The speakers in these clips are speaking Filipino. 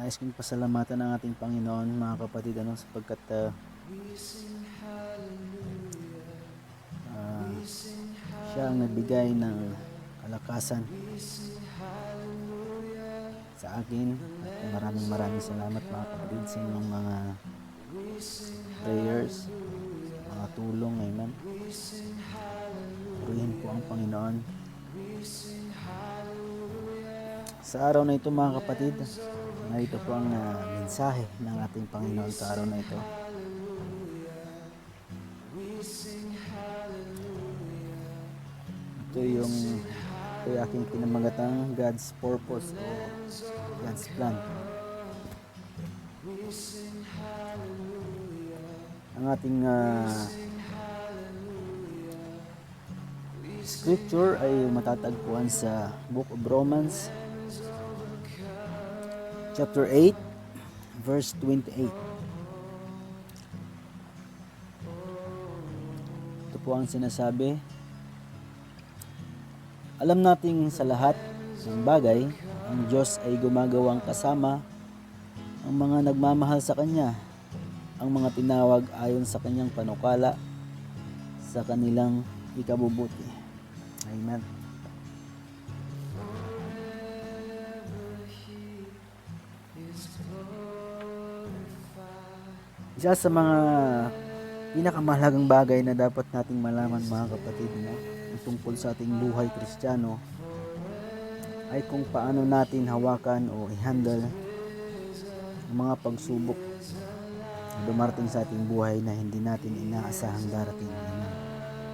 Nais kong pasalamatan ang ating Panginoon, mga kapatid, sapagkat siya ang nagbigay ng kalakasan sa akin. At maraming salamat, mga kapatid, sa inyong mga prayers, mga tulong. Amen. Purihin po ang Panginoon. Sa araw na ito, mga kapatid, narito po ang mensahe ng ating Panginoon sa araw na ito. Ito yung aking pinamagatang God's purpose o God's plan. Ang ating scripture ay matatagpuan sa Book of Romans chapter 8 verse 28. Ito po ang sinasabi: alam nating sa lahat ng bagay, ang Diyos ay gumagawang kasama ang mga nagmamahal sa Kanya, ang mga tinawag ayon sa Kanyang panukala sa kanilang ikabubuti. Amen. Isa sa mga pinakamahalagang bagay na dapat nating malaman, mga kapatid, tungkol sa ating buhay Kristiyano ay kung paano natin hawakan o i-handle ang mga pagsubok na dumarating sa ating buhay na hindi natin inaasahang darating.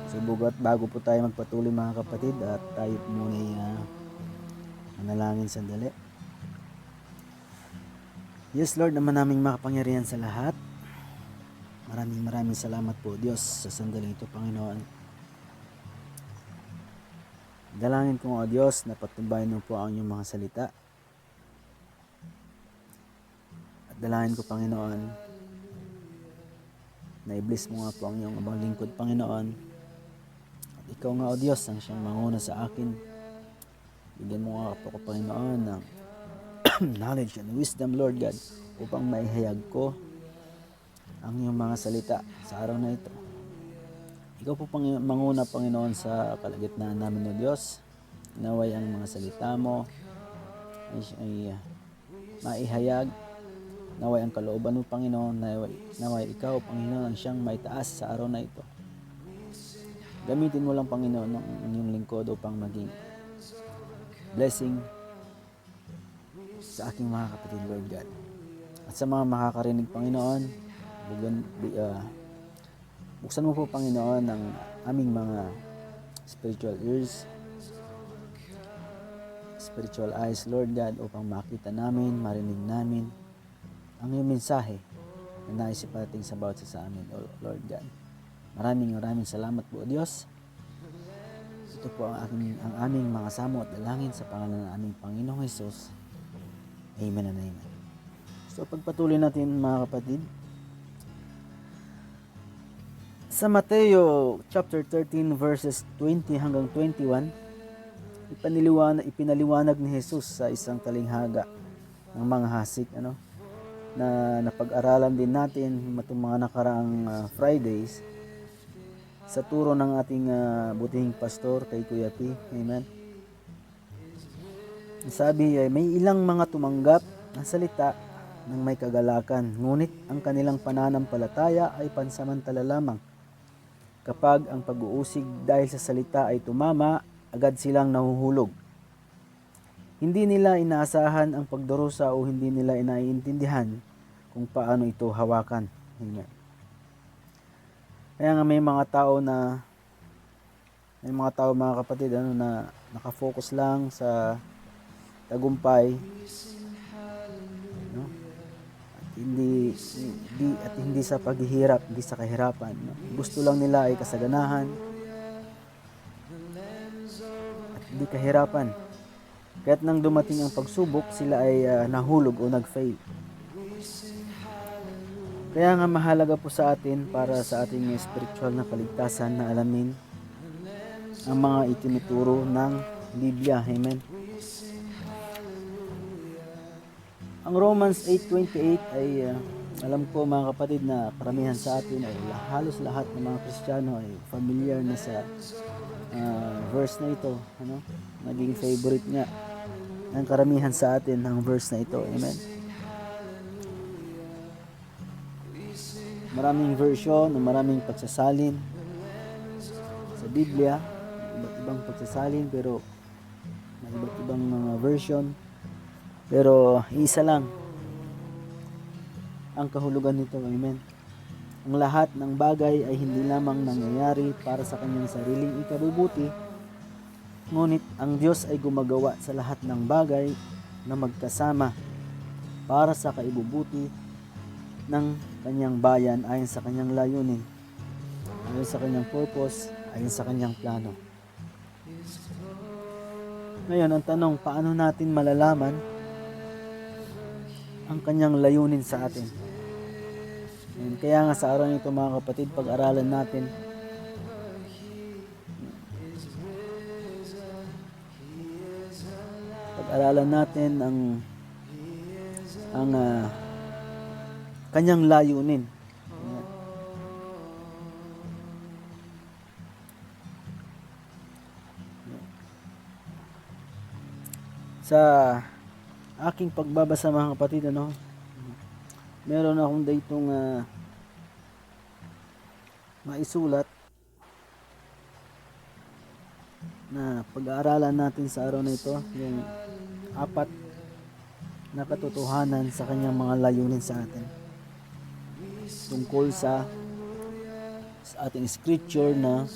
Subagat bago po tayo magpatuloy, mga kapatid, at tayo po muna manalangin sandali. Yes, Lord, naman naming makapangyarihan sa lahat, maraming salamat po, Diyos, sa sandaling ito, Panginoon. Dalangin ko, O Diyos, na patubayan mo po ang inyong mga salita. At dalangin ko, Panginoon, na i-bless mo nga po ang iyong abang lingkod, Panginoon. At ikaw nga, O Diyos, ang siyang manguna sa akin. Bigyan mo nga po ko, Panginoon, ng knowledge and wisdom, Lord God, upang maihayag ko ang iyong mga salita sa araw na ito. Ikaw po manguna, Panginoon, sa kalagitnaan namin, O Diyos. Naway ang mga salita mo ay maihayag. Naway ang kalooban mo, Panginoon. Naway ikaw, Panginoon, ang siyang maitaas sa araw na ito. Gamitin mo lang, Panginoon, ang inyong lingkod upang maging blessing sa aking mga kapatid, Lord God. At sa mga makakarinig, Panginoon, buksan mo po, Panginoon, ang aming mga spiritual ears, spiritual eyes, Lord God, upang makita namin, marinig namin ang iyong mensahe na naisip natin sa bawat isa sa amin, Lord God. Maraming salamat po, Diyos. Ito po ang aming mga samo at dalangin sa pangalan ng aming Panginoong Hesus. Amen and amen. So pagpatuloy natin, mga kapatid, sa Mateo chapter 13 verses 20 hanggang 21, ipinaliwanag ni Jesus sa isang talinghaga ng mga hasik, na napag-aralan din natin itong mga nakaraang Fridays sa turo ng ating butihing pastor kay Kuya P. Amen. Sabi ay may ilang mga tumanggap ng salita ng may kagalakan, ngunit ang kanilang pananampalataya ay pansamantala lamang. Kapag ang pag-uusig dahil sa salita ay tumama, agad silang nahuhulog. Hindi nila inaasahan ang pagdurusa o hindi nila inaiintindihan kung paano ito hawakan. Amen. Kaya nga may mga tao, mga kapatid, na nakafocus lang sa tagumpay, at hindi sa paghihirap, hindi sa kahirapan. Gusto lang nila ay kasaganahan at hindi kahirapan. Kaya't nang dumating ang pagsubok, sila ay nahulog o nag-fail. Kaya nga mahalaga po sa atin, para sa ating spiritual na kaligtasan, na alamin ang mga itinuturo ng Biblia. Amen. Ang Romans 8:28 ay alam ko mga kapatid na karamihan sa atin ay halos lahat ng mga Kristiyano ay familiar na sa verse na ito, ano? Naging favorite nga ng karamihan sa atin ang verse na ito. Amen. Maraming version, maraming pagsasalin sa Biblia, iba't ibang pagsasalin pero may iba't ibang mga version. Pero isa lang ang kahulugan nito. Amen. Ang lahat ng bagay ay hindi lamang nangyayari para sa kanyang sariling ikabubuti, ngunit ang Diyos ay gumagawa sa lahat ng bagay na magkasama para sa kaibubuti ng kanyang bayan ayon sa kanyang layunin, ayon sa kanyang purpose, ayon sa kanyang plano. Ngayon, ang tanong, paano natin malalaman ang kanyang layunin sa atin? And kaya nga sa araw nito mga kapatid, pag-aralan natin ang kanyang layunin. Sa aking pagbabasa mga kapatid, meron akong ditong maisulat na pag-aaralan natin sa araw na ito, yung 4 na katotohanan sa kanyang mga layunin sa atin tungkol sa ating scripture na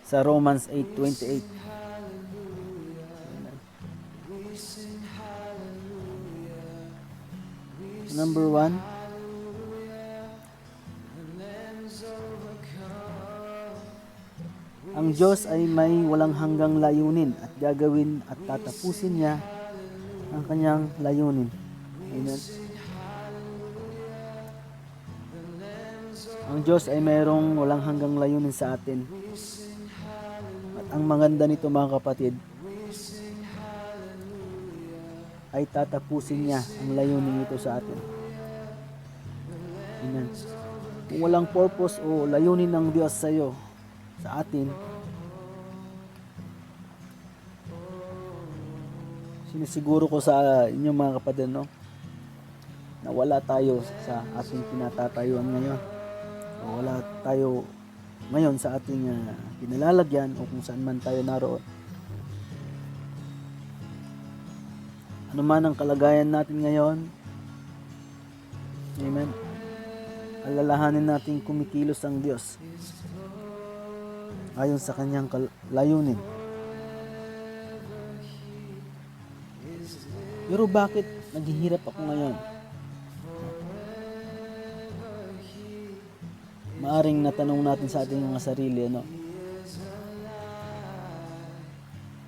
sa Romans 8:28. Number 1, ang Diyos ay may walang hanggang layunin at gagawin at tatapusin niya ang kanyang layunin. Amen. Ang Diyos ay mayroong walang hanggang layunin sa atin. At ang maganda nito mga kapatid, ay tatapusin niya ang layunin ito sa atin. Amen. Kung walang purpose o layunin ng Diyos sa iyo, sa atin, sinisiguro ko sa inyo mga kapatid, na wala tayo sa ating pinatatayuan ngayon. O wala tayo ngayon sa ating pinalalagyan o kung saan man tayo naroon. Ano man ang kalagayan natin ngayon, amen, alalahanin natin kumikilos ang Diyos ayon sa kanyang layunin. Pero bakit naghihirap ako ngayon? Maaring natanong natin sa ating mga sarili,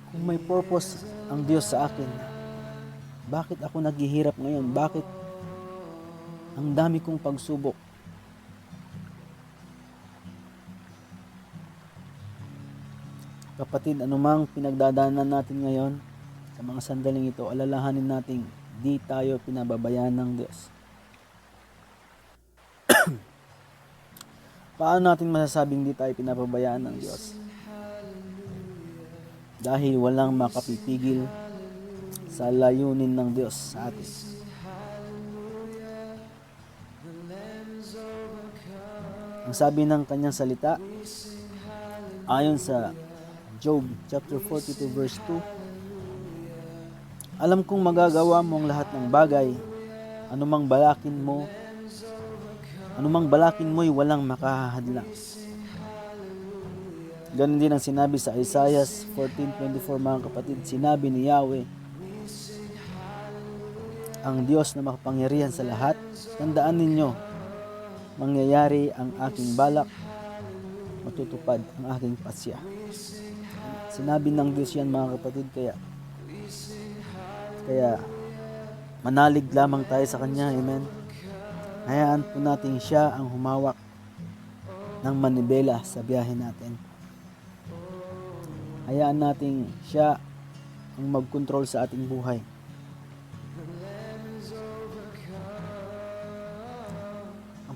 kung may purpose ang Diyos sa akin, bakit ako naghihirap ngayon? Bakit ang dami kong pagsubok? Kapatid, anumang pinagdadaanan natin ngayon, sa mga sandaling ito, alalahanin natin, di tayo pinababayaan ng Diyos. Paano natin masasabing di tayo pinababayaan ng Diyos? Dahil walang makapipigil sa layunin ng Diyos sa atin. Ang sabi ng kanyang salita, ayon sa Job chapter 42 verse 2, alam kong magagawa mo ang lahat ng bagay, anumang balakin mo'y walang makahadlang. Ganun din ang sinabi sa Isaiah 14:24 mga kapatid, sinabi ni Yahweh, ang Diyos na makapangyarihan sa lahat, tandaan ninyo, mangyayari ang aking balak, matutupad ang aking pasya. Sinabi ng Diyos yan mga kapatid, kaya manalig lamang tayo sa Kanya, amen. Hayaan po natin siya ang humawak ng manibela sa biyahe natin. Hayaan natin siya ang mag-control sa ating buhay.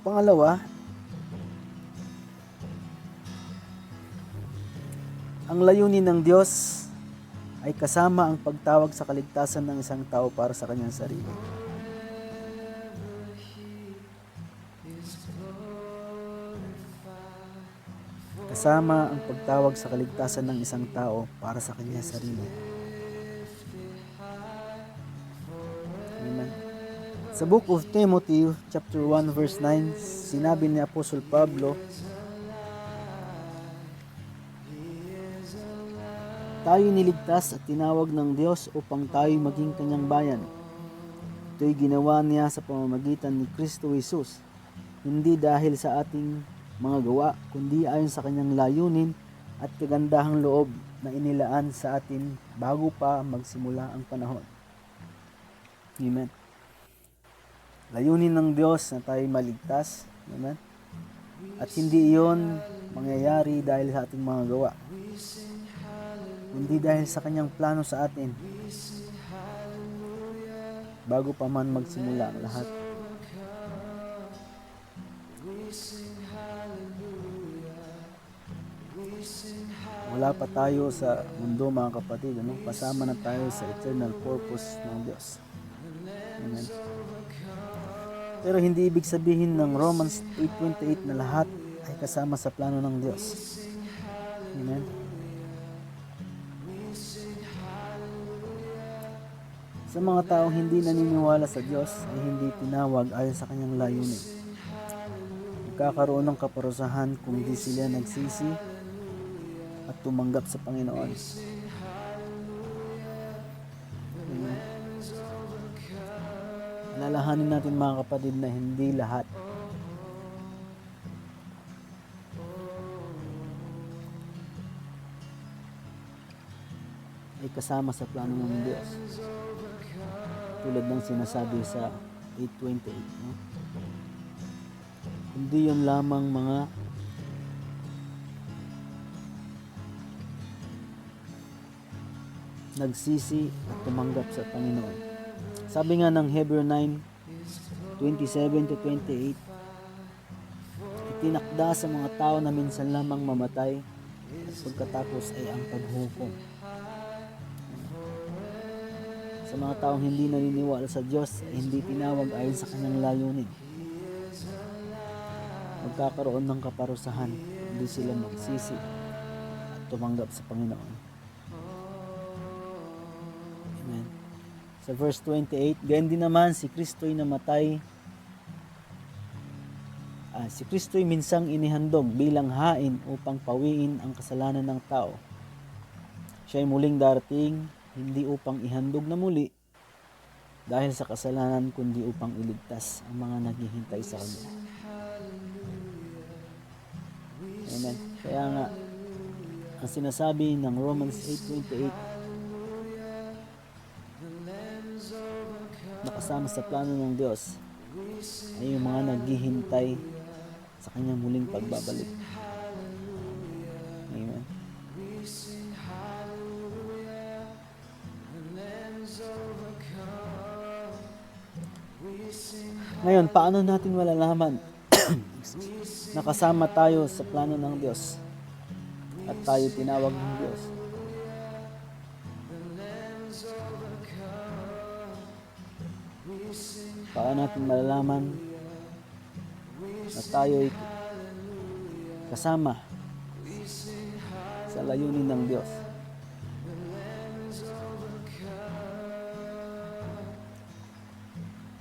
pangalawa, ang layunin ng Diyos ay kasama ang pagtawag sa kaligtasan ng isang tao para sa kanyang sarili. Kasama ang pagtawag sa kaligtasan ng isang tao para sa kanyang sarili. Amen. Sa Book of Timothy, chapter 1, verse 9, sinabi ni Apostol Pablo, tayo niligtas at tinawag ng Diyos upang tayo maging kanyang bayan. Ito'y ginawa niya sa pamamagitan ni Kristo Jesus, hindi dahil sa ating mga gawa, kundi ayon sa kanyang layunin at kagandahang loob na inilaan sa atin bago pa magsimula ang panahon. Amen. Layunin ng Diyos na tayo maligtas. Amen. At hindi iyon mangyayari dahil sa ating mga gawa, hindi dahil sa kanyang plano sa atin bago pa man magsimula ang lahat. Wala pa tayo sa mundo, mga kapatid, kasama na tayo sa eternal purpose ng Diyos. Amen. Pero hindi ibig sabihin ng Romans 8:28 na lahat ay kasama sa plano ng Diyos. Amen. Sa mga taong hindi naniniwala sa Diyos ay hindi tinawag ayon sa kanyang layunin. Magkakaroon ng kaparusahan kung di sila nagsisi at tumanggap sa Panginoon. Amen. Alalahanin natin, mga kapatid, na hindi lahat ay kasama sa plano ng Diyos. Tulad ng sinasabi sa 8:28, Hindi yun lamang mga nagsisi at tumanggap sa Panginoon. Sabi nga ng Hebrew 9:27-28, itinakda sa mga tao na minsan lamang mamatay at pagkatapos ay ang paghukom. Sa mga taong hindi naniniwala sa Diyos ay hindi tinawag ayon sa kanyang layunin. Magkakaroon ng kaparusahan, hindi sila magsisi at tumanggap sa Panginoon. Amen. Sa verse 28, gayon din naman si Kristo'y namatay. Si Kristo'y minsang inihandog bilang hain upang pawiin ang kasalanan ng tao. Siya'y muling darating, hindi upang ihandog na muli dahil sa kasalanan, kundi upang iligtas ang mga naghihintay sa Kanya. Amen. Kaya nga, ang sinasabi ng Romans 8:28, nakasama sa plano ng Diyos ay yung mga naghihintay sa Kanyang muling pagbabalik. Amen. Ngayon, paano natin malalaman nakasama tayo sa plano ng Diyos at tayo tinawag ng Diyos? Paano natin malalaman na tayo ay kasama sa layunin ng Diyos?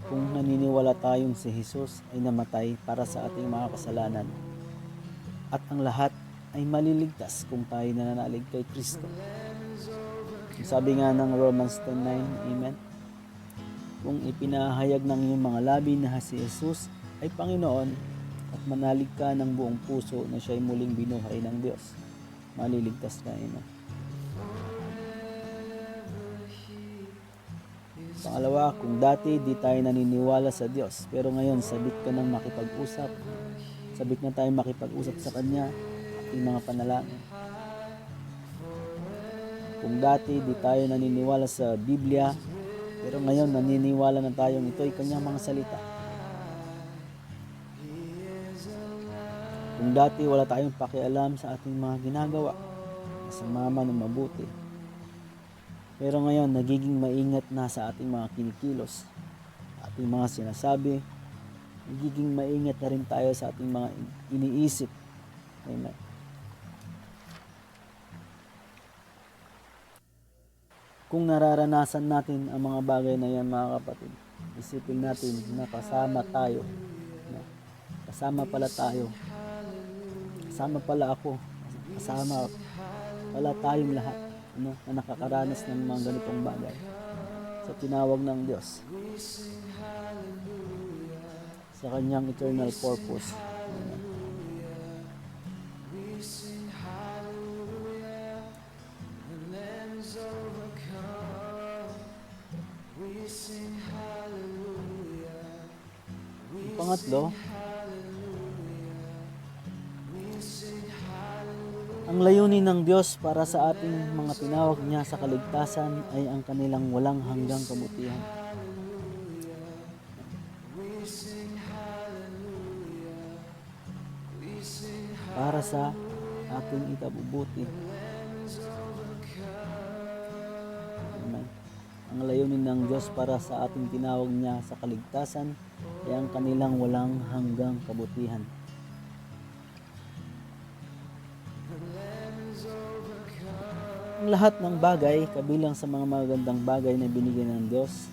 Kung naniniwala tayong si Jesus ay namatay para sa ating mga kasalanan at ang lahat ay maliligtas kung tayo nananalig kay Kristo. Sabi nga ng Romans 10:9, Amen? Kung ipinahayag ng iyong mga labi na si Jesus ay Panginoon at manalig ka ng buong puso na siya'y muling binuhay ng Diyos, maliligtas ka. Amen. Pangalawa, kung dati di tayo naniniwala sa Diyos, pero ngayon sabik ka ng makipag-usap, sabik na tayo makipag-usap sa Kanya, ating mga panalangin. Kung dati di tayo naniniwala sa Biblia, pero ngayon naniniwala na tayong ito ay Kanyang mga salita. Kung dati wala tayong pakialam sa ating mga ginagawa, masama man o mabuti, pero ngayon nagiging maingat na sa ating mga kinikilos, ating mga sinasabi, nagiging maingat na rin tayo sa ating mga iniisip. Amen. Kung nararanasan natin ang mga bagay na yan, mga kapatid, isipin natin na kasama tayo. Kasama pala tayo. Kasama pala ako. Kasama pala tayong lahat na nakakaranas ng mga ganitong bagay sa tinawag ng Diyos, sa kanyang eternal purpose. Amen. Pangatlo, ang layunin ng Diyos para sa ating mga tinawag niya sa kaligtasan ay ang kanilang walang hanggang kabutihan. Para sa ating ikabubuti. Amen. Ang layunin ng Diyos para sa ating tinawag niya sa kaligtasan ay ang kanilang walang hanggang kabutihan. Ang lahat ng bagay, kabilang sa mga magandang bagay na binigyan ng Diyos,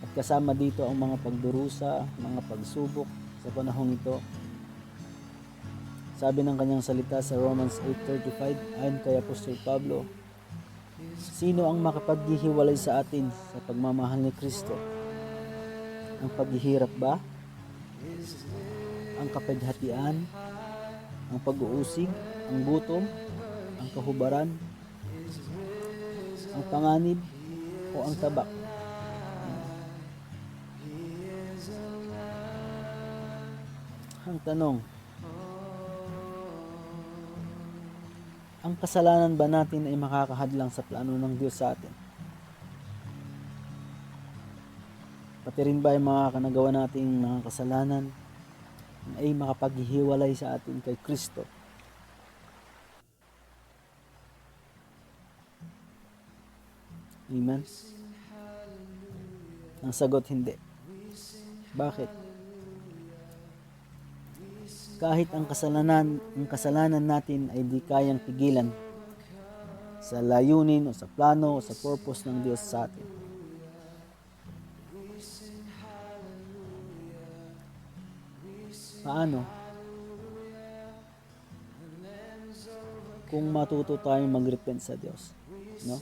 at kasama dito ang mga pagdurusa, mga pagsubok sa panahong ito. Sabi ng kanyang salita sa Romans 8:35, ayon kay Apostol Pablo, sino ang makapaghihiwalay sa atin sa pagmamahal ni Kristo? Ang paghihirap ba? Ang kapighatian? Ang pag-uusig? Ang gutom? Ang kahubaran? Ang panganib? O ang tabak? Ang tanong, ang kasalanan ba natin ay makakahadlang sa plano ng Diyos sa atin? Pati rin ba yung mga kanagawa nating mga kasalanan ay makapaghihiwalay sa atin kay Kristo? Amen? Ang sagot, hindi. Bakit? Kahit ang kasalanan natin ay di kayang pigilan sa layunin o sa plano o sa purpose ng Diyos sa atin. Paano? Kung matuto tayong mag-repent sa Diyos, no?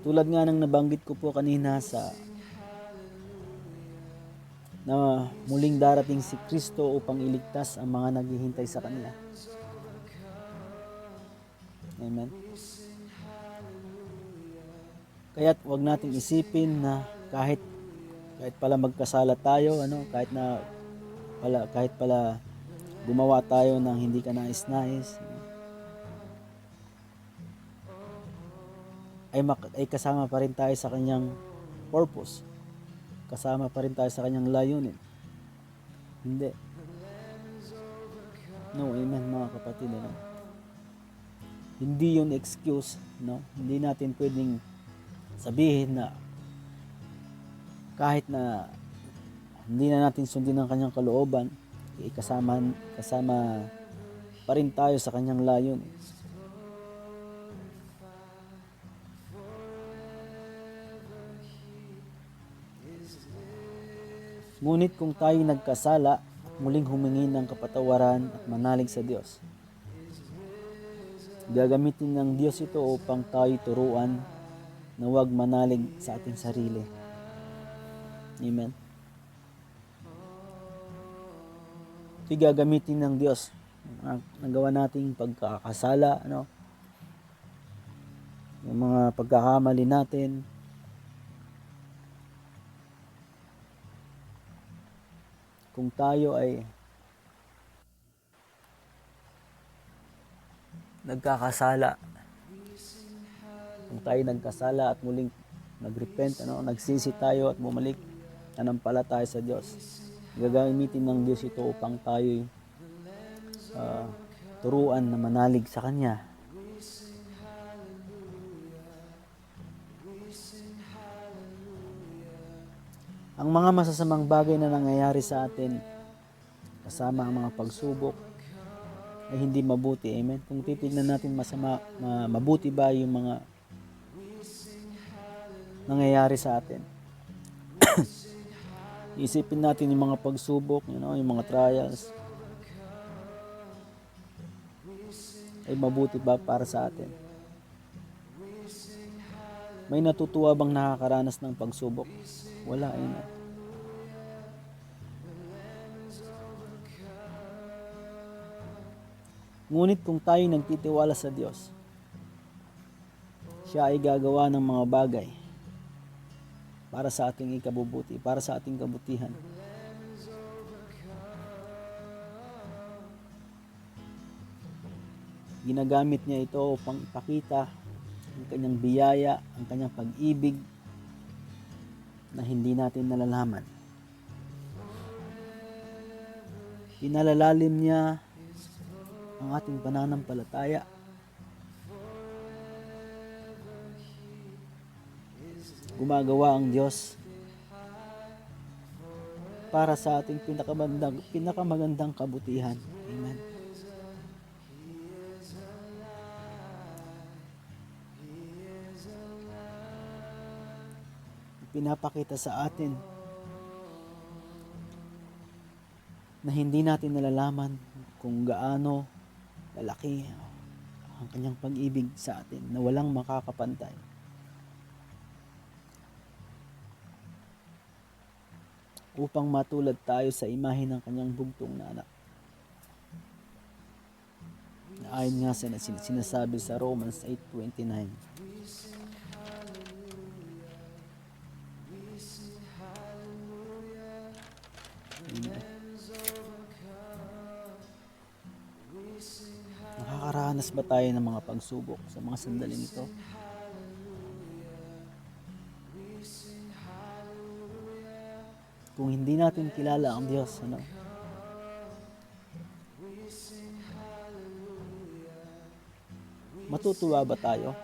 Tulad nga ng nabanggit ko po kanina na muling darating si Kristo upang iligtas ang mga naghihintay sa Kanya. Amen. Kaya't wag nating isipin na kahit pala magkasala tayo, kahit pala gumawa tayo ng hindi ka nais-nais, ay kasama pa rin tayo sa kanyang purpose. Kasama pa rin tayo sa kanyang layunin. Hindi. No, amen mga kapatid. No? Hindi yun excuse. No? Hindi natin pwedeng sabihin na kahit na hindi na natin sundin ang kanyang kalooban, kasama pa rin tayo sa kanyang layunin. Ngunit kung tayo nagkasala, muling humingi ng kapatawaran at manalig sa Diyos, gagamitin ng Diyos ito upang tayo turuan na huwag manalig sa ating sarili. Amen. Ito gagamitin ng Diyos. Nagawa nating pagkakasala, yung mga pagkakamali natin, kung tayo ay nagkakasala, at muling nagrepent, nagsisi tayo at bumalik, nanampalataya sa Diyos, Gagamitin ng Diyos ito upang tayo'y turuan na manalig sa Kanya. Ang mga masasamang bagay na nangyayari sa atin, kasama ang mga pagsubok, ay hindi mabuti. Amen? Kung titignan natin mabuti ba yung mga nangyayari sa atin. Isipin natin yung mga pagsubok, yung mga trials, ay mabuti ba para sa atin? May natutuwa bang nakakaranas ng pagsubok? Wala, amen. Ngunit kung tayo nagtitiwala sa Diyos, siya ay gagawa ng mga bagay para sa ating ikabubuti, para sa ating kabutihan. Ginagamit niya ito upang ipakita ang kanyang biyaya, ang kanyang pag-ibig na hindi natin nalalaman. Pinalalalim niya ang ating pananampalataya. Gumagawa ang Diyos para sa ating pinakamagandang kabutihan. Amen. Pinapakita sa atin na hindi natin nalalaman kung gaano lalaki ang kanyang pag-ibig sa atin na walang makakapantay. Upang matulad tayo sa imahe ng kanyang bugtong na anak. Ayon nga sa sinasabi sa Romans 8:29. Nakakaranas ba tayo ng mga pagsubok sa mga sandaling ito? Kung hindi natin kilala ang Diyos, matutuwa ba tayo?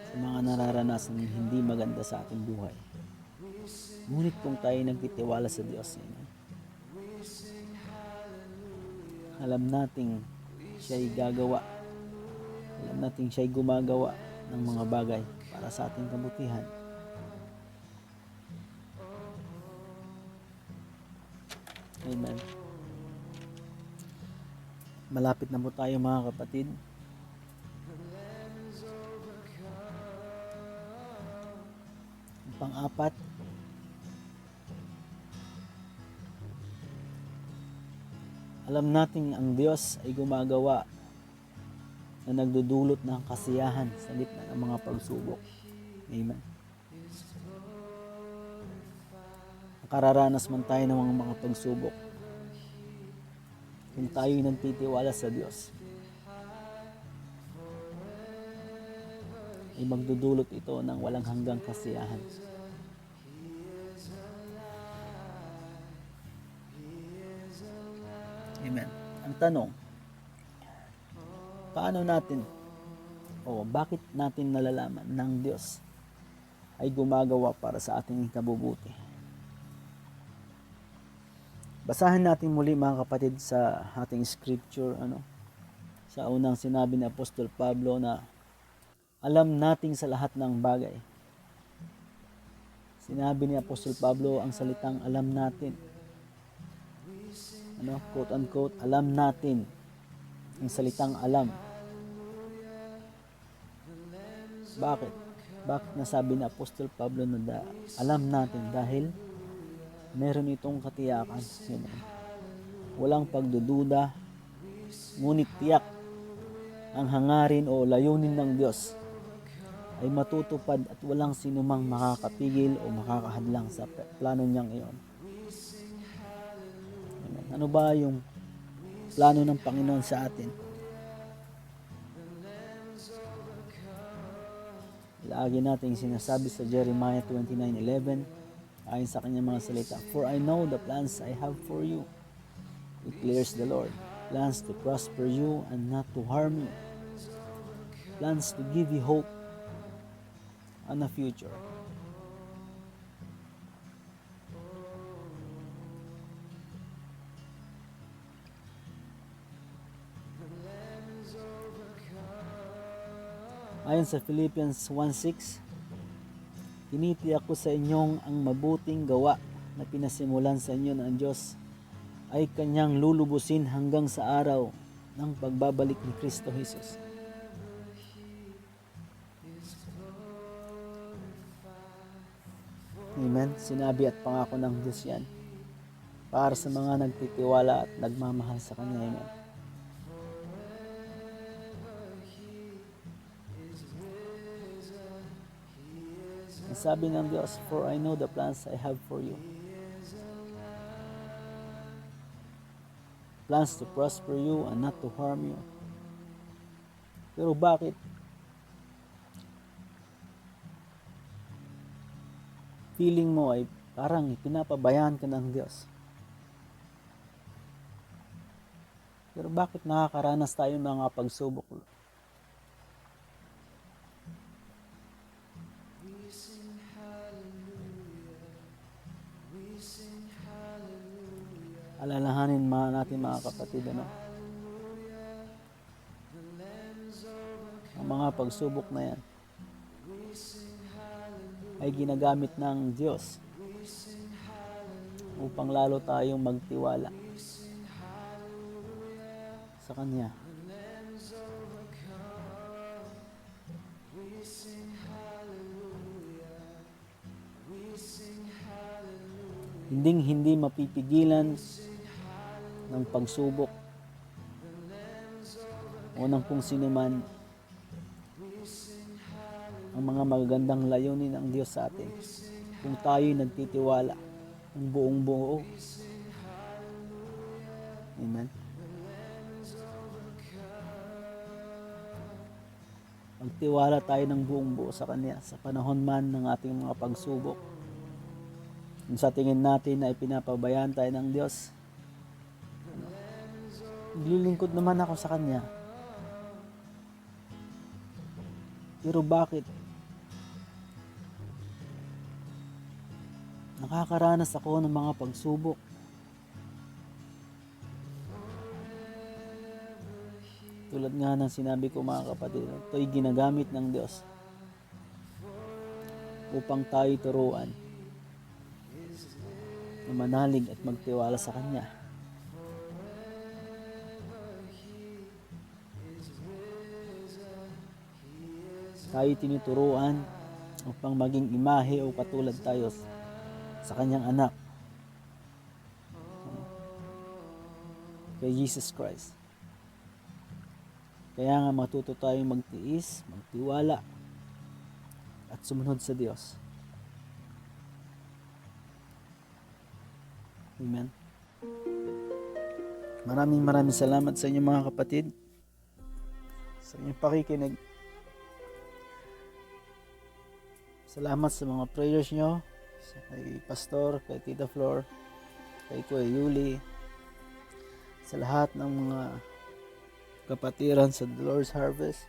Sa mga nararanasan hindi maganda sa ating buhay. Ngunit kung tayo nagtitiwala sa Diyos, alam nating siya'y gagawa. Alam nating siya'y gumagawa ng mga bagay para sa ating kabutihan. Amen. Malapit na po tayo mga kapatid. Pang-apat, alam nating ang Diyos ay gumagawa na nagdudulot ng kasiyahan sa gitna ng mga pagsubok. Amen. Nakararanas man tayo ng mga pagsubok, kung tayo'y nagtitiwala sa Diyos, ay magdudulot ito ng walang hanggang kasiyahan. Amen. Ang tanong, bakit natin nalalaman ng Diyos ay gumagawa para sa ating kabubuti? Basahin natin muli mga kapatid sa ating scripture, sa unang sinabi ni Apostol Pablo na alam nating sa lahat ng bagay. Sinabi ni Apostol Pablo ang salitang alam natin. Quote unquote, alam natin. Ang salitang alam. Bakit? Bakit nasabi ni Apostol Pablo na alam natin? Dahil meron itong katiyakan. Walang pagdududa, ngunit tiyak ang hangarin o layunin ng Diyos ay matutupad at walang sinumang makakapigil o makakahadlang sa plano niyang iyon. Ano ba yung plano ng Panginoon sa atin? lagi nating sinasabi sa Jeremiah 29:11, ayon sa kanyang mga salita, "For I know the plans I have for you, declares the Lord, plans to prosper you and not to harm you, plans to give you hope and a future." Ayon sa Philippians 1:6, tinitiyak ko sa inyong ang mabuting gawa na pinasimulan sa inyo ng Diyos ay kanyang lulubusin hanggang sa araw ng pagbabalik ni Kristo Jesus. Amen. Sinabi at pangako ng Diyos yan para sa mga nagtitiwala at nagmamahal sa Kanya. Amen. Ang sabi ng Diyos, "For I know the plans I have for you. Plans to prosper you and not to harm you." Pero bakit? Feeling mo ay parang pinapabayaan ka ng Diyos. Pero bakit nakakaranas tayo ng mga pagsubok? Alalahanin natin mga kapatid, ang mga pagsubok na yan ay ginagamit ng Diyos upang lalo tayong magtiwala sa Kanya. Hindi mapipigilan ng pagsubok o ng kung sino man ang mga magagandang layunin ng Diyos sa atin kung tayo'y nagtitiwala ng buong buo. Amen. Magtiwala tayo ng buong buo sa Kanya sa panahon man ng ating mga pagsubok. Kung sa tingin natin na ipinapabayaan tayo ng Diyos, naglilingkod naman ako sa Kanya. Pero bakit? Nakakaranas ako ng mga pagsubok. Tulad nga ng sinabi ko mga kapatid, ito'y ginagamit ng Diyos upang tayo turuan na manalig at magtiwala sa Kanya. Tayo tinuturuan upang maging imahe o katulad tayo sa Kanyang anak, kay Jesus Christ. Kaya nga matuto tayong magtiis, magtiwala, at sumunod sa Diyos. Amen. Maraming salamat sa inyo mga kapatid sa inyong pakikinig. Salamat sa mga prayers nyo, kay Pastor, kay Tita Flor, kay Kuya Yuli, sa lahat ng mga kapatiran sa The Lord's Harvest.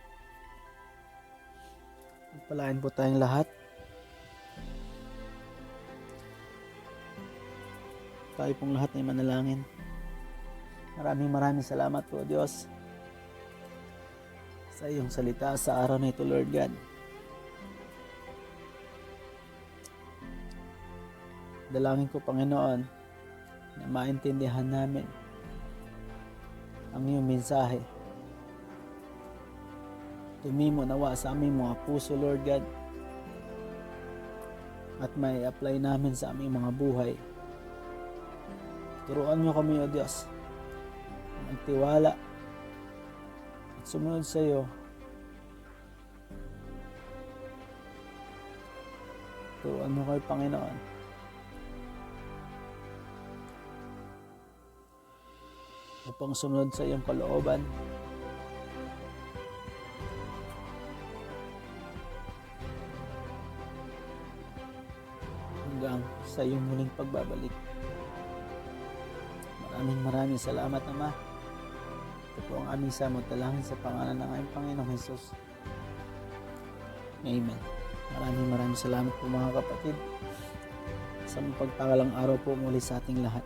Pagpalain po tayong lahat. Tayo pong lahat ay manalangin. Maraming salamat po, Diyos, sa iyong salita sa araw na ito, Lord God. Dalangin ko, Panginoon, na maintindihan namin ang iyong mensahe. Tumimo nawa sa aming mga puso, Lord God, at may apply namin sa aming mga buhay. Turuan niyo kami, O Diyos, magtiwala at sumunod sa iyo. Turuan mo kayo, Panginoon, upang sumunod sa iyong kalooban. hanggang sa iyong muling pagbabalik. Maraming salamat, Ama. Ito po ang aming samot dalangin sa pangalan ng aming Panginoong Hesus. Amen. Maraming salamat po mga kapatid. Sa pagpagalang araw po muli sa ating lahat.